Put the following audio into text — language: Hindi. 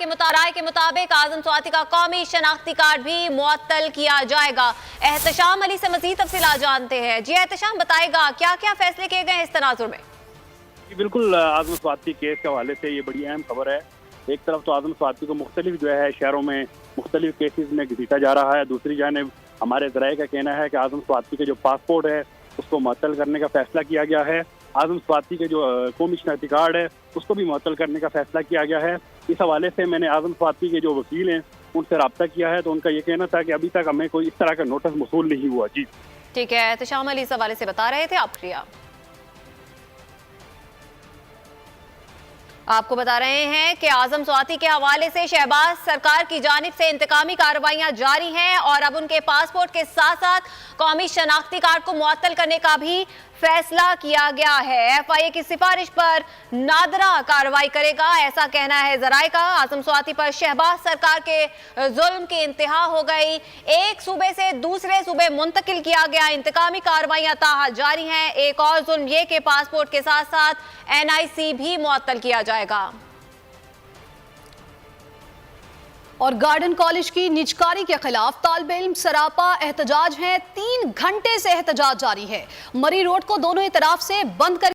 राय के मुताबिक आजम स्वाति का कौमी शनाख्ती कार्ड भी मुअत्तल किया जाएगा। एहतशाम अली से मजीद तफसीलात जानते हैं। जी एहतशाम, बताएगा क्या क्या फैसले किए गए इस तनाजुर में? बिल्कुल, आजम स्वाति केस के हवाले से ये बड़ी अहम खबर है। एक तरफ तो आजम स्वाति को मुख्तलिफ जो है शहरों में मुख्तलिफ केसेस में घसीटा जा रहा है, दूसरी जानिब हमारे ज़राए का कहना है कि आजम स्वाति के जो पासपोर्ट है उसको मुअत्तल करने का फैसला किया गया है। आजम स्वाति के जो कौमी शनाख्ती कार्ड है उसको भी मुअत्तल करने का फैसला किया गया है। इस हवाले से मैंने आजम स्वाति के जो वकील हैं उनसे रब्ता किया है, तो उनका ये कहना था कि अभी तक हमें कोई इस तरह का नोटिस मौसूल नहीं हुआ। जी ठीक है, एहतशाम अली इस हवाले से बता रहे थे। आप शुक्रिया। आपको बता रहे हैं कि आजम स्वाति के हवाले से शहबाज सरकार की जानिब से इंतकामी कार्रवाइयां जारी हैं और अब उनके पासपोर्ट के साथ साथ कौमी शनाख्ती कार्ड को मुअत्तल करने का भी फैसला किया गया है। एफआईए की सिफारिश पर नादरा कार्रवाई करेगा, ऐसा कहना है ज़राए का। आजम स्वाति पर शहबाज सरकार के जुल्म की इंतहा हो गई, एक सूबे से दूसरे सूबे मुंतकिल किया गया, इंतकामी कार्रवाइयां ताहा जारी हैं। एक और जुल्म ये कि पासपोर्ट के साथ साथ एनआईसी भी मुअत्तल किया जाएगा। और गार्डन कॉलेज की निजकारी के खिलाफ तालिबे इल्म सरापा एहतजाज है। 3 घंटे से एहतजाज जारी है। मरी रोड को दोनों तरफ से बंद कर